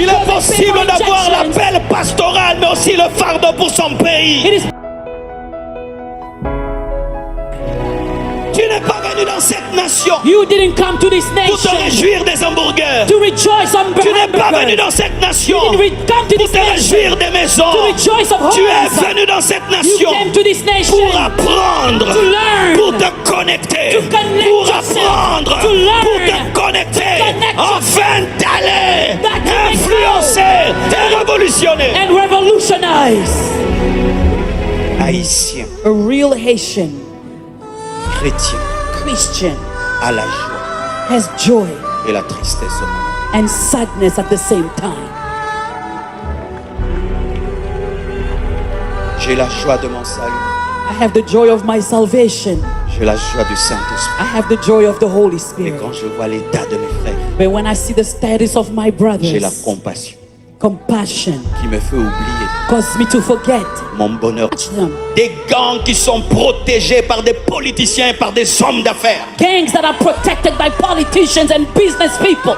Il to est have a possible paper d'avoir injections. l'appel pastoral, mais aussi le fardeau pour son pays. It is Tu n'es pas venu dans cette nation You didn't come to this pour te nation réjouir des hamburgers. to rejoice on Tu n'es pas venu hamburgers. dans cette nation You didn't come to pour this te réjouir nation des maisons. to rejoice of Tu es homes. venu dans cette You nation came to this nation pour apprendre, to learn, pour te connecter, to connect pour yourself, apprendre, to learn, pour te connecter, connect afin d'aller That you may influencer et révolutionner. and revolutionize. Haïtien, A real Haitian chrétien, Christian a la joie has joy et la tristesse au monde. and sadness at the same time. J'ai la joie de mon salut. I have the joy of my salvation. J'ai la joie du Saint-Esprit. I have the joy of the Holy Et Spirit. quand je vois l'état de mes frères, But when I see the status of my j'ai la brothers, compassion compassion qui me fait oublier causes me to forget. mon bonheur. Touch them. Des gangs qui sont protégés par des politiciens et par des hommes d'affaires. Gangs that are protected by politicians and business people.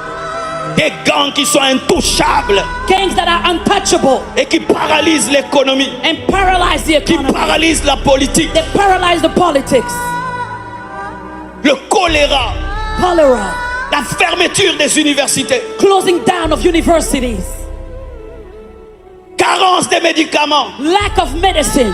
Des gangs qui sont intouchables Gangs that are untouchable et qui paralysent l'économie, and paralyze the qui economy. paralysent la politique. They paralyze the politics. Le choléra, Cholera, la fermeture des universités, closing down of universities, carence des médicaments, lack of medicine,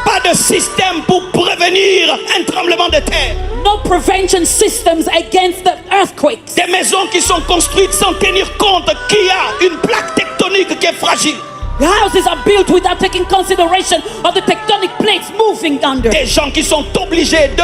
pas de système pour prévenir un tremblement de terre. no prevention systems against the earthquakes. Des maisons qui sont construites sans tenir compte qu'il y a une plaque tectonique qui est fragile. Houses are built without taking consideration of the tectonic plates moving under. Des gens qui sont obligés de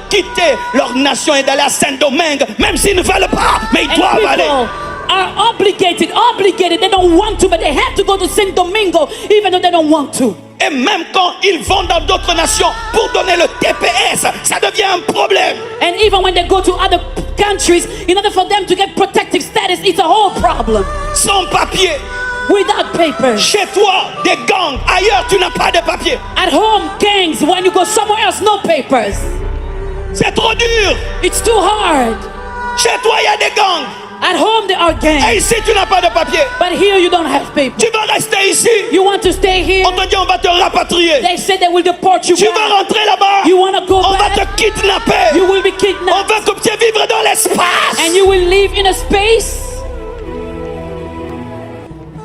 quitter leur nation et d'aller à Saint-Domingue, même s'ils ne veulent pas, mais ils And doivent aller. people are obligated. They don't want to, but they have to go to Saint Domingo even though they don't want to. Et même quand ils vont dans d'autres nations pour donner le TPS, ça devient un problème. And even when they go to other countries, in order for them to get protective status, it's a whole problem. Sans papier. Without papers. Chez toi, des gangs. Ailleurs, tu n'as pas de papier. At home, gangs. When you go somewhere else, no papers. C'est trop dur. It's too hard. Chez toi, il y a des gangs. At home, there are Et gangs. ici, tu n'as pas de papier. But here, you don't have papers. Tu vas rester ici. You want to stay here? On te dit, on va te rapatrier. They say they will deport you Tu vas back. rentrer là-bas. You want to go On va te back? kidnapper. You will be On kidnapped. veut que tu vivre dans l'espace. And you will live in a space.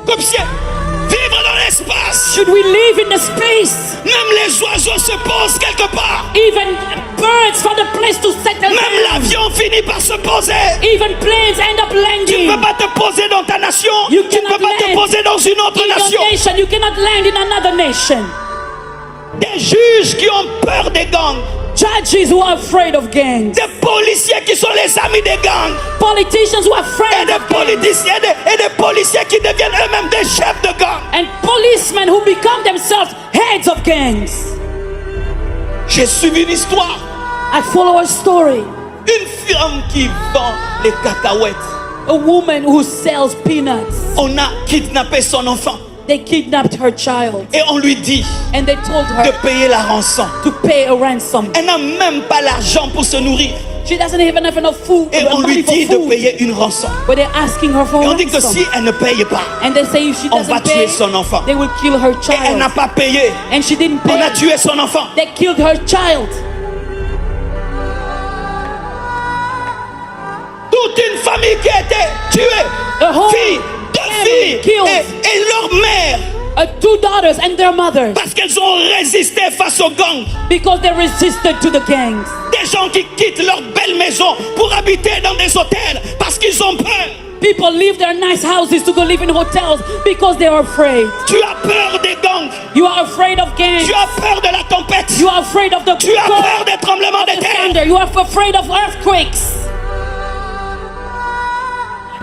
Comme si vivre dans l'espace. Should we live in a space? Même les oiseaux se posent quelque part. Even birds find a place to settle Même down. l'avion finit par se poser. Even planes end up Tu ne landing. peux pas te poser dans ta nation. You Tu ne peux cannot pas te land poser dans une autre in nation. your nation. You cannot land in another nation. Des juges qui ont peur des gangs. Judges who are afraid of gangs. Des policiers qui sont les amis des gangs. Politicians who are Et afraid des of gangs. politiciens et des policiers qui deviennent eux-mêmes des chefs de gang. And policemen who become themselves heads of gangs. J'ai suivi une histoire. I follow a story. Une femme qui vend les cacahuètes. A woman who sells peanuts. On a kidnappé son enfant. They kidnapped her child. Et on lui dit And they told de her payer la rançon. to pay a ransom. Elle n'a même pas l'argent pour se nourrir. She doesn't even have enough food. Et on lui money for dit de food. payer une rançon. But they're asking her for Et on dit que ransom. si elle ne paye pas, And they say if she on va doesn't pay, tuer son enfant. they will kill her Et elle n'a child. pas payé. And she didn't On a pay. tué son enfant. They killed her child. Toute une famille qui a été tuée. A whole Filles, deux family filles killed. et leur mère. Two daughters and their mothers. Parce qu'elles ont résisté face aux gangs. Because they resisted to the gangs. Des gens qui quittent leur belle maison pour habiter dans des hôtels parce qu'ils ont peur. People leave their nice houses to go live in hotels because they are afraid. Tu as peur des gangs. You are afraid of gangs. Tu as peur de la tempête. You are afraid of the Tu as peur des tremblements de terre. thunder. You are afraid of earthquakes.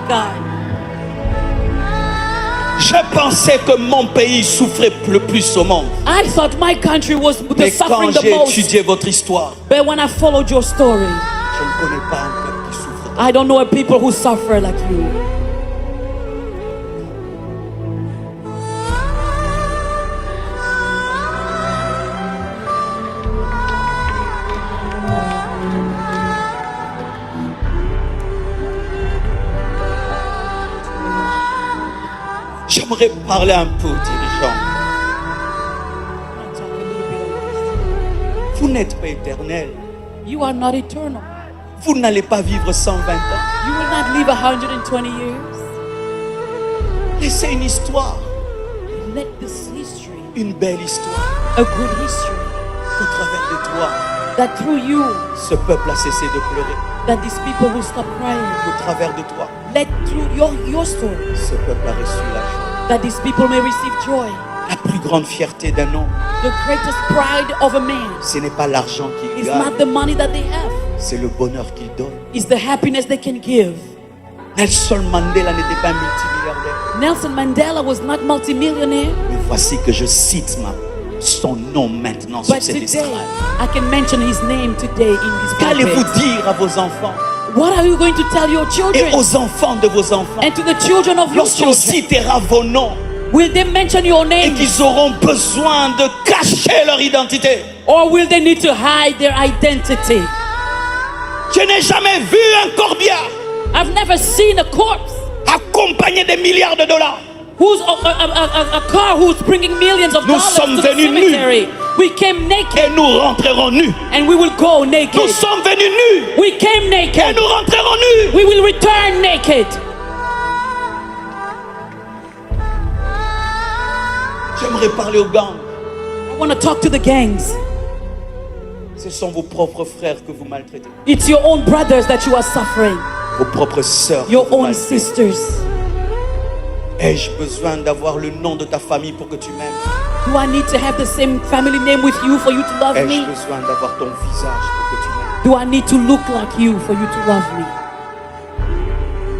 God. Je pensais que mon pays souffrait le plus au monde. I thought my country was Mais suffering quand the j'ai most. étudié votre histoire, But when I followed your story, je ne connais pas un peuple qui souffre. I don't know a people who suffer like you. J'aimerais parler un peu aux dirigeants. Vous n'êtes pas éternel. You are not eternal. Vous n'allez pas vivre 120 ans. You will not live 120 years. Laissez une histoire, Let this history, une belle histoire, a good history, qu'au travers de toi, that through you, ce peuple a cessé de pleurer. that these people will stop crying. Au travers de toi, Let through your story, ce peuple a reçu la joie. that these people may receive joy. La plus grande fierté d'un homme, The greatest pride of a man ce n'est pas l'argent qu'il is gagne, not the money that they have, c'est le bonheur qu'il donne. it's the happiness they can give. Nelson Mandela n'était pas un multimilliardaire. Nelson Mandela was not multimillionaire, Mais voici que je cite son nom maintenant sur but cette today estrade. I can mention his name today in this Qu'allez-vous pulpit. dire à vos enfants What are you going to tell your et children aux enfants de vos enfants and to the children of your lorsqu'on children? citera vos noms Will they mention your et name, qu'ils auront besoin de cacher leur identité? or will they need to hide their identity? Je n'ai jamais vu un corbillard I've never seen a corpse accompagné des milliards de dollars. who's a car who's bringing millions of Nous dollars sommes to the venus nus. cemetery. We came naked Et nous rentrerons nus. and we will go naked. Nous sommes venus nus We came et naked. nous rentrerons nus. We will return naked. J'aimerais parler aux gangs. I want to talk to the gangs. Ce sont vos propres frères que vous maltraitez. It's your own brothers that you are suffering, Vos propres sœurs. que your vous own maltraitez. sisters. Ai-je besoin d'avoir le nom de ta famille pour que tu m'aimes? Do I need to have the same family name with you for you to love Ai-je me? besoin d'avoir ton visage pour que tu m'aimes? Do I need to look like you for you to love me?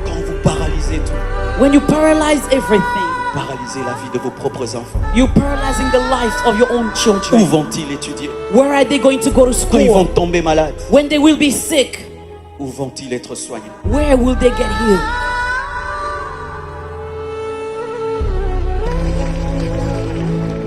Quand vous paralysez tout, When you paralyze everything, paralysez la vie de vos propres enfants. you're paralyzing the lives of your own Où children. vont-ils étudier? Where are they going to go to Quand ils vont school? tomber malades? When they will be sick, Où vont-ils être soignés? where will they get healed?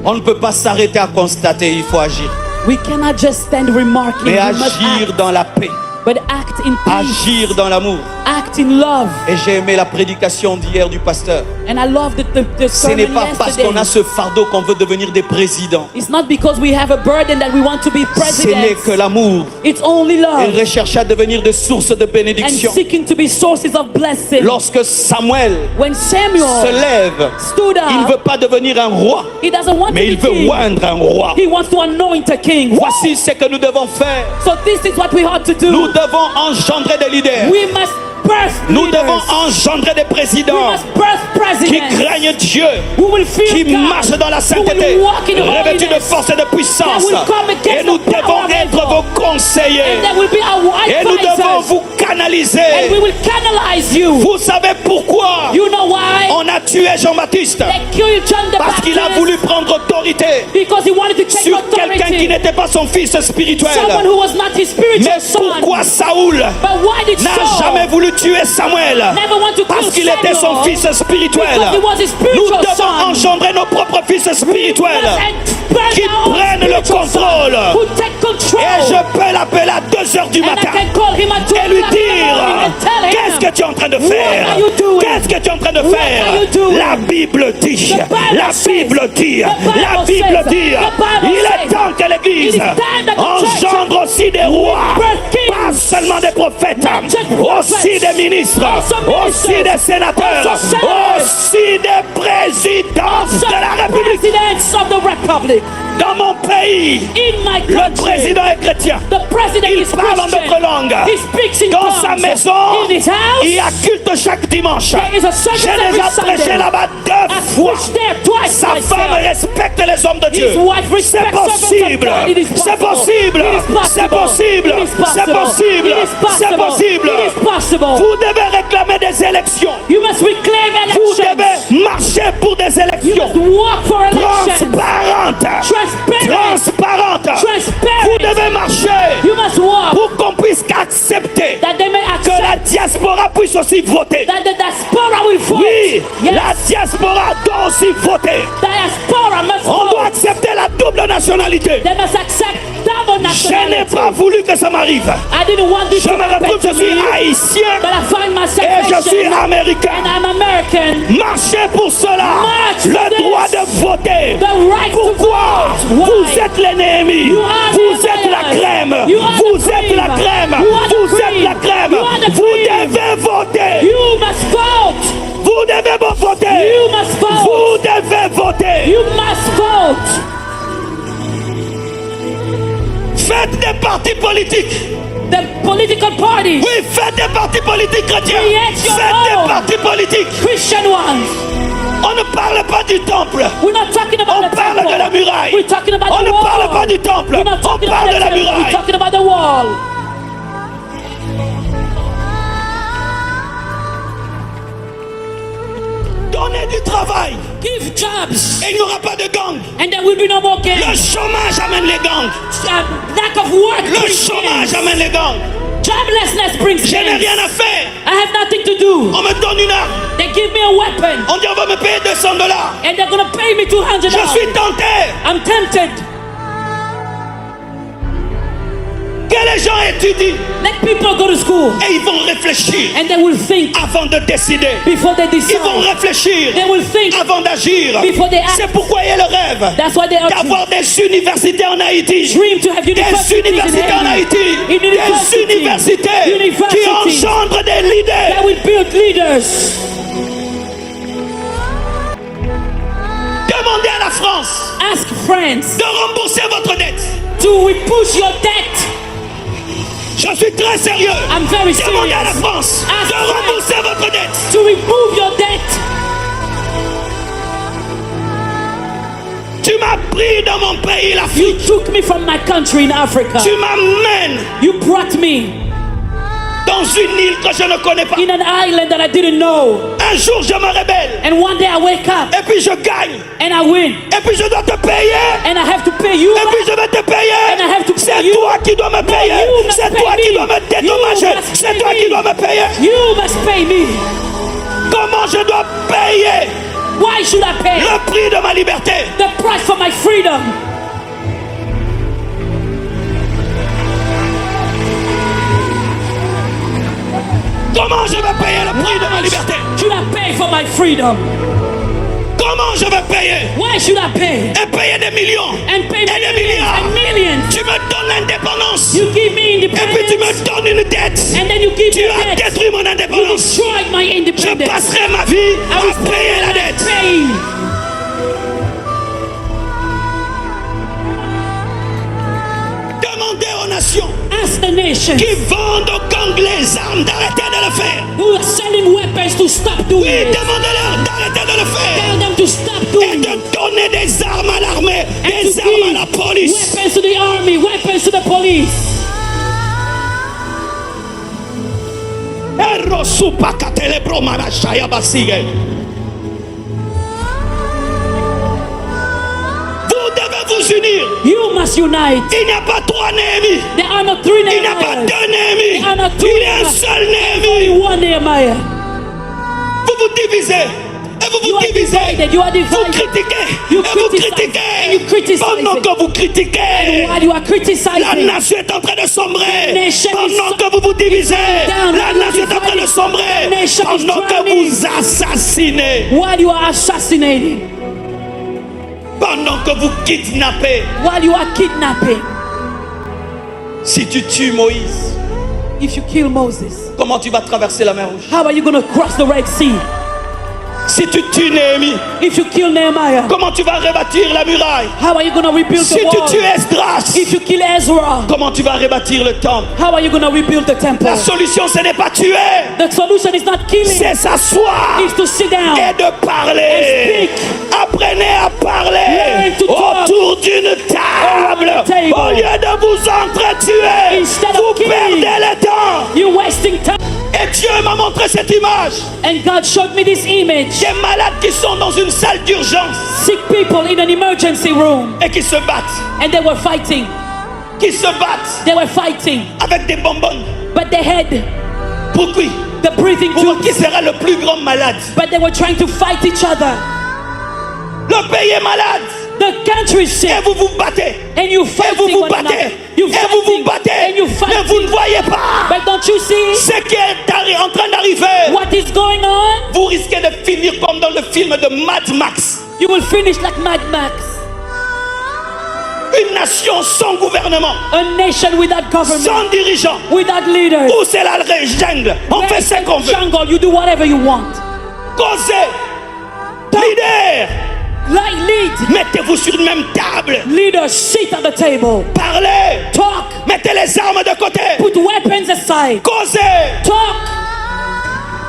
On ne peut pas s'arrêter à constater, il faut agir. We cannot just stand remarking. Mais We must agir act, dans la paix, but act in peace, agir dans l'amour. act in love. Et j'ai aimé la prédication d'hier du pasteur. And I love the Ce n'est sermon pas parce qu'on yesterday. a ce fardeau qu'on veut devenir des présidents. It's not because we have a burden that we want to be Ce n'est que presidents. l'amour. It's only Il love recherche à devenir des sources de and bénédiction. seeking to be sources of blessing. Lorsque Samuel When se Samuel lève, stood il ne up, veut pas devenir un roi, he doesn't want mais to il be veut king. oindre un roi. He wants to anoint a king. Voici ce que nous devons faire. So this is what we ought to Nous do. devons engendrer des leaders. We must birth Nous leaders. devons engendrer des We présidents must birth qui presidents craignent Dieu, who will fear qui God, marchent dans la who sainteté, will walk in revêtus de holiness, force et de puissance. that will come against Et nous the power devons of être evil. vos conseillers. and that will be our Et nous devons advisors. vous And we canaliser. will canalize you. Vous savez pourquoi You know why? on a tué Jean-Baptiste? They killed John the Parce qu'il a Baptist voulu prendre autorité because he wanted to take sur quelqu'un qui authority. n'était pas son fils spirituel. Someone who was not his spiritual Mais son. pourquoi Saoul But why did n'a Saul jamais voulu tuer Samuel? never want to Parce kill qu'il était son Samuel? fils spirituel. Because he was his Nous spiritual devons son. engendrer nos propres fils spirituels qui prennent le contrôle. Who take control. Et je peux l'appeler à 2 heures du And I matin can call him at 2 et lui o'clock in the morning dire: and tell him, qu'est-ce que tu es en train de faire? What are you doing? Qu'est-ce que tu es en train de What faire? are you doing? La Bible dit, The Bible la says, Bible dit, the Bible la Bible says, dit, the Bible il est says, temps que l'Église it is time that the church engendre aussi des rois, birth kings, pas seulement des prophètes, not just prophets, aussi des ministres, also aussi ministers, des sénateurs, also senators, aussi des présidents some de la République. presidents of the republic. Dans mon pays, In my le country, président est chrétien. the president Il is parle en Christian. d'autres langues. He speaks in Dans tongues. sa maison, In his house, il y a culte chaque dimanche. there is a service J'ai every déjà Sunday. prêché là-bas 2 I fois. preached there twice Sa femme myself. respecte les hommes de Dieu. His wife C'est respects possible. servants of God. It is C'est possible. possible. It is possible. C'est possible. It is C'est possible. possible. It is C'est possible. possible. It is possible. Vous devez réclamer des élections. You must reclaim Vous elections. devez marcher pour des You élections must walk for elections. transparentes. Transparent. Transparentes. Vous Transparent. devez marcher You must walk pour qu'on puisse accepter that they may que la accept diaspora puisse aussi voter. that the diaspora will vote. Oui, Yes. la diaspora doit aussi voter. Diaspora diaspora must On doit vote. accepter la double nationalité. They must accept double Je n'ai nationality. pas voulu que ça m'arrive. I didn't want this Je to me happen retrouve, to je suis me, haïtien but I find myself et je suis Haitian, américain. and I'm American. Marchez pour cela. March Le for this. droit de voter. The right to Pourquoi? vote. Why? Vous êtes l'ennemi. You are Vous the êtes la liars. crème. You are Vous the êtes la cream. crème. You are the Vous êtes cream. la crème. You are the Vous cream. devez voter. You must vote. Vous devez voter. You must vote. Vous devez voter. You must vote. Faites des partis politiques. The political parties, Oui, faites des partis politiques chrétiens. Create your Faites own. des partis politiques. Christian ones. On ne parle pas du temple. We're not talking about On the parle temple. de la muraille. We're talking about On the ne wall. parle pas du temple. We're not On talking parle about de the la temple. We're muraille. talking about the wall. Donnez du travail. Give jobs, Et il n'y aura pas de gang. and there will be no more Le gangs. chômage amène les gangs. Lack of work Le brings chômage gangs. amène les gangs. Joblessness brings Je n'ai gangs. rien à faire. I have nothing to do. On me donne une arme. They give me a weapon, On dit on va me payer $200. and they're gonna pay me $200. Je suis tenté I'm tempted. que les gens étudient Let people go to school, et ils vont réfléchir and they will think avant de décider. before they Ils vont decide. réfléchir They will think avant d'agir. before they act. C'est pourquoi il y a le rêve That's why they are d'avoir des universités en Haïti. dream to have Des universities in universités en Haiti. Haïti. In Des universités qui Universities engendrent des leaders. that will build leaders. Demandez à la France Ask friends de rembourser votre dette. to push your debt. Je suis très sérieux. I'm very Demandez à la serious. France Ask de rembourser votre dette. To remove your debt. Tu m'as pris dans mon pays, You l'Afrique. took me from my country in Africa. Tu m'amènes You brought me dans une île que je ne connais pas. in an island that I didn't know. Un jour, je me rébelle. And one day I wake up Et puis je gagne. and I win. Et puis je dois te payer. And I have to pay you Et puis back. je vais te payer. And I have to pay C'est you. toi qui dois me payer. you must C'est pay toi qui me. dois me dédommager. You must C'est pay toi me. qui dois me payer. You must pay me. Comment je dois payer Why should I pay? le prix de ma liberté? The price for my freedom. Comment je vais payer le prix de ma liberté? Should I pay for my freedom? Comment je vais payer? Why should I pay? Et payer des millions And pay et des millions milliards. and millions. Tu me donnes l'indépendance. You give me Et puis tu independence. me donnes une dette. And then you give Tu me as debt. détruit mon You indépendance. destroyed my Je independence. passerai ma vie I will à payer la dette. pay. Demandez aux nations Ask the nations qui vendent aux gangs les armes d'arrêter de le faire. who are selling weapons to stop doing Oui, it. demandez-leur d'arrêter de le faire. Tell them to stop Et doing de it. donner des armes à l'armée, And des to armes à la give police. weapons to the army, weapons to the police. Vous devez vous unir. You must unite. Il n'y a pas trois Néhémies. There are not three Il n'y a pas Nehemiahs. deux Néhémies. There are not two Il y a un Nehemiahs. seul Only Néhémie. one Nehemiah. Vous vous divisez. Et vous You vous are divisez. divided. You are Vous divided. critiquez. You Et vous criticize. And critiquez. you criticize Pendant it. que vous critiquez. While you are La criticizing, nation est en train de sombrer. Nation is Pendant que vous vous divisez. down. La nation est en train de sombrer. Nation is Pendant que drowning. vous assassinez. while you are assassinating, Pendant que vous kidnappez. while you are kidnapping. Si tu tues Moïse, If you kill Moses, comment tu vas traverser la mer Rouge? how are you going to cross the Red Sea? Si tu tues Néhémie, If you kill Nehemiah, comment tu vas rebâtir la muraille? how are you going to rebuild Si the tu wall? tues Esdras, If you kill Ezra, comment tu vas rebâtir le temple? how are you going to rebuild the temple? La solution, ce n'est pas tuer, The solution is not killing, c'est s'asseoir it's to sit down. et de parler. Apprenez à parler Learn to talk autour d'une table. around a table. Au lieu de vous entretuer, Instead vous of killing. perdez le temps. You're wasting time. Et Dieu m'a montré cette image. And God showed me this image. Des malades qui sont dans une salle d'urgence Sick people in an emergency room, et qui se battent. and they were fighting. Qui se battent They were fighting, avec des bonbonnes. but they had Pourquoi? the breathing Pour voir qui tubes, sera le plus grand malade. but they were trying to fight each other. Le Le pays est malade. The country is sick. Et vous vous battez. And you Et fighting vous vous one battez. another. You Et vous vous fighting. battez. And you Mais vous ne fighting. voyez pas But don't you see ce qui est en train d'arriver. what is going on? Vous risquez de finir comme dans le film de Mad Max. You will finish like Mad Max. Une nation sans gouvernement, A nation without government, sans dirigeant. without leaders. Où c'est la jungle. On Where fait is ce the qu'on veut. jungle? You do whatever you want. Causez. Leader. Like lead. Mettez-vous sur une même table. Leaders sit at the table. Parlez. Talk. Mettez les armes de côté. Put weapons aside. Causez. Talk.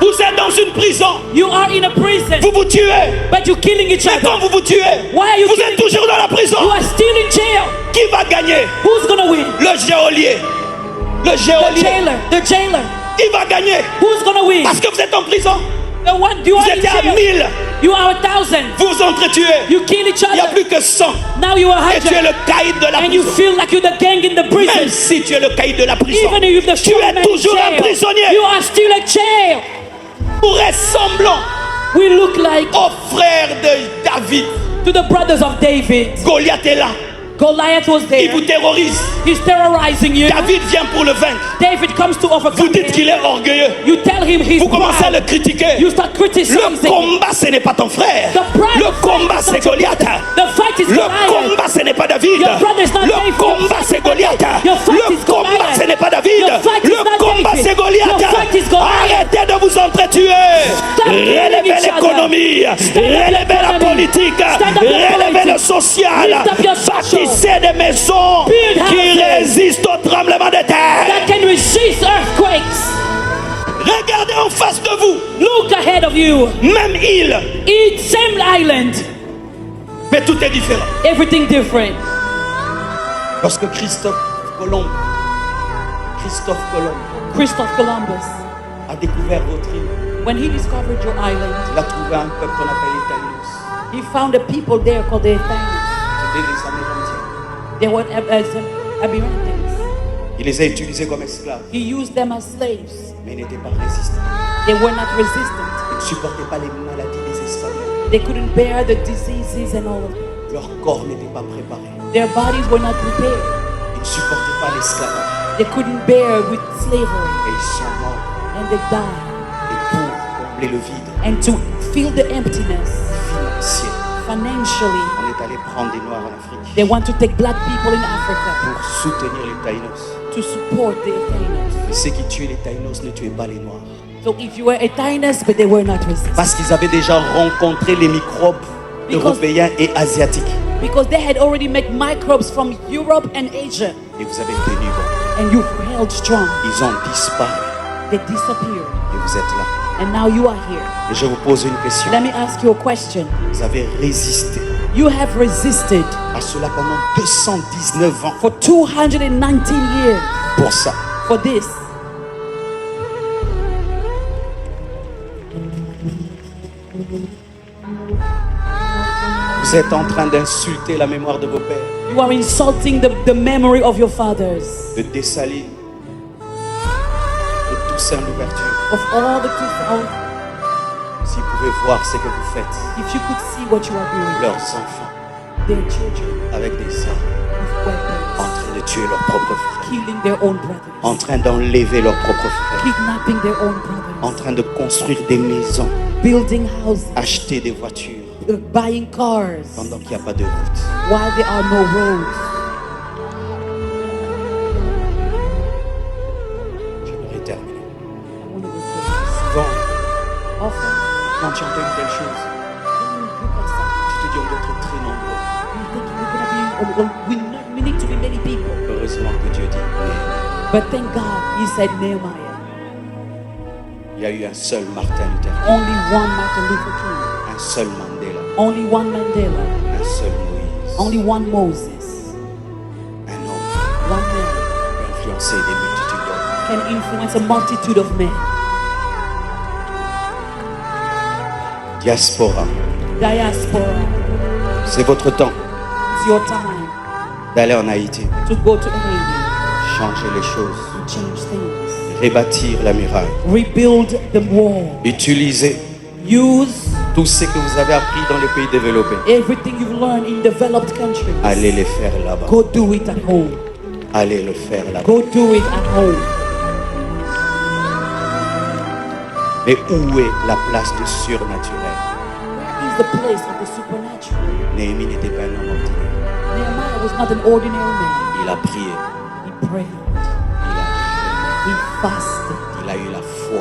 Vous êtes dans une prison. You are in a prison, Vous vous tuez. but you're killing each Mais other. quand vous vous tuez, Why are you vous killing? êtes toujours dans la prison. You are still in jail. Qui va gagner? Who's gonna win? Le geôlier. Le The geôlier. jailer. The jailer. Il va gagner. Who's gonna win? Parce que vous êtes en prison. The one you Vous are in étiez à jail. 1000. You are 1,000. Vous vous entretuez. You kill each Il n'y a other. plus que 100. Now you are Et tu es 100. le caïd de la And you prison. feel like you're the gang in the Même prison. si tu es le caïd de la prison, Even if you're the tu strong es man in toujours un jail, prisonnier. you are still a jail. Nous ressemblons We look like aux frères de David. to the brothers of David. Goliath est là. Goliath was Il vous there. terrorise. He's terrorizing you. David vient pour le vaincre. David comes to Vous overcome dites him. qu'il est orgueilleux. You tell him he's Vous commencez à le proud. critiquer. You start criticizing. Le combat, ce n'est pas ton frère. The pride Le of combat, fight is c'est not your Goliath. brother. The fight is Le Goliath. combat, ce n'est pas David. Your brother is not Le David. combat, c'est Goliath. Your fight Le is combat, Goliath. ce n'est pas David. Your fight is Le not combat, David. c'est Goliath. Your fight is Goliath. Arrêtez de vous entretuer. Stop killing Relevez each other. l'économie. Stand up your Relevez la economy. politique. Stand up your Relevez le politics. social. Lift up your social. Bâtissez des maisons Build qui houses résistent au tremblement de terre. that can resist earthquakes. Regardez en face de vous. Look ahead of you. Même île. Each same island. Mais tout est différent. Everything different. Lorsque Christophe Colomb Christopher Columbus, a découvert votre île, when he discovered your island, il a trouvé un peuple qu'on appelle les Taïnos. he found a people there called the Athenians. C'était les Amérindiens. They were Abirantes. Il les a utilisés comme esclaves, He used them as slaves. mais ils n'étaient pas résistants. They were not resistant. Ils ne supportaient pas les maladies des esclaves. They couldn't bear the diseases and all of it. Leur corps n'était pas préparé. Their bodies were not prepared. Ils ne supportaient pas l'esclavage. They couldn't bear with slavery. Et ils sont morts. And they died. Et pour combler le vide And to fill the emptiness financier, financially, on est allé prendre des Noirs en Afrique they want to take black people in Africa pour soutenir les Taïnos. to support the Athenians. Mais ceux qui tuaient les Taïnos ne tuaient pas les Noirs. So if you were Athenians, but they were not resistant. Parce qu'ils avaient déjà rencontré les microbes européens et asiatiques. Because they had already met microbes from Europe and Asia. Et vous avez tenu bon. And you held strong. Ils ont disparu. They disappeared. Et vous êtes là. And now you are here. Et je vous pose une question. Let me ask you a question. Vous avez résisté You have resisted à cela pendant 219 ans. for 219 years Pour ça, for this. vous êtes en train d'insulter la mémoire de vos pères. You are insulting the memory of your fathers. De Dessalines, de Toussaint l'ouverture. Of all the kids, Si vous pouvez voir ce que vous faites, if you could see what you are doing, leurs enfants, their children avec des armes, with en weapons, train de tuer leurs propres frères, killing their own brothers, en train d'enlever leurs propres frères, kidnapping their own en brothers, train de construire des maisons, building houses, acheter des voitures, buying cars, pendant qu'il n'y a pas de route. while there are no roads. J'aimerais terminer. I want to go to Souvent, often quand tu entends une telle chose, when you look at something, tu te dis on doit être très nombreux. you think we're gonna be, we need to be many people. Heureusement que Dieu dit, mais But thank God, He said Nehemiah. il y a eu un seul Martin Luther, Only one Martin Luther King. un seul Mandela, Only one Mandela. un seul Moïse, Only one Moses. un homme One man peut influencer des multitudes d'hommes. can influence a multitude of men. Diaspora, Diaspora. c'est votre temps It's your time d'aller en Haïti, to go to Haiti changer les choses, and change things. rebâtir la muraille, Rebuild the wall. utiliser Use Tout ce que vous avez appris dans les pays développés, Everything you've learned in developed countries, allez les faire là-bas. go do it at home. Allez le faire là-bas. Go do it at home. Mais où est la place du surnaturel? Where is the place of the supernatural? Néhémie n'était pas un homme ordinaire. Nehemiah was not an ordinary man. Il a prié, He prayed. il a He fasted. jeûné, il a eu la foi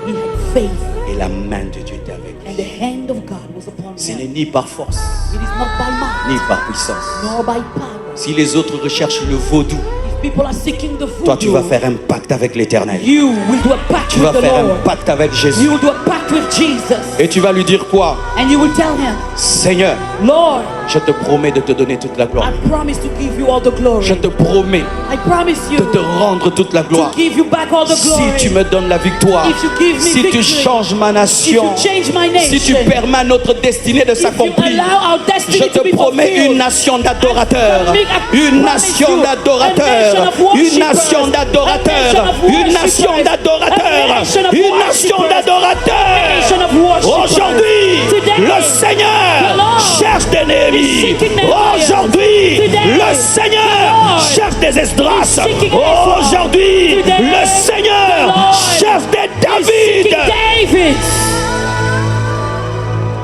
He had faith. et la main de Dieu était avec And lui. the hand of God was upon Ce him. n'est ni par force, It is not by might, ni par puissance. nor by power. Si les autres recherchent le vaudou, If people are seeking the toi tu voodoo, vas faire un pacte avec l'Éternel. you will do a pact Tu with vas the faire un Lord. pacte avec Jésus. You will do a pact with Jesus. Et tu vas lui dire quoi? And you will tell him, Seigneur, Lord, je te promets de te donner toute la gloire. I promise to give you all the glory. Je te promets I promise you de te rendre toute la to gloire. give you back all the Si glory. tu me donnes la victoire, If you give me si tu victory, changes ma if nation, you change my si tu nation, permets à notre destinée de if you s'accomplir, allow our je destiny to te be promets fulfilled, une nation d'adorateurs, I une promise nation you, d'adorateurs, a nation of une worshipers, nation a d'adorateurs, nation of une nation worshipers, d'adorateurs, a nation of une nation worshipers, d'adorateurs. a nation of worshipers. Aujourd'hui, Today, le Seigneur the Lord cherche des Néhémies. seeking Nehemiah. Aujourd'hui, Today, le Seigneur the Lord cherche des Esdras. is seeking Ezra. Aujourd'hui, Today, le Seigneur the Lord cherche des is seeking David. David,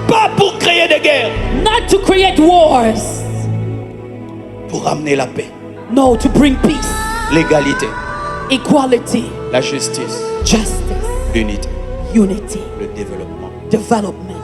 Pas pour créer des guerres, not to create wars, pour amener la paix, no, to bring peace, l'égalité, equality, la justice, justice, l'unité, unity, le développement. development.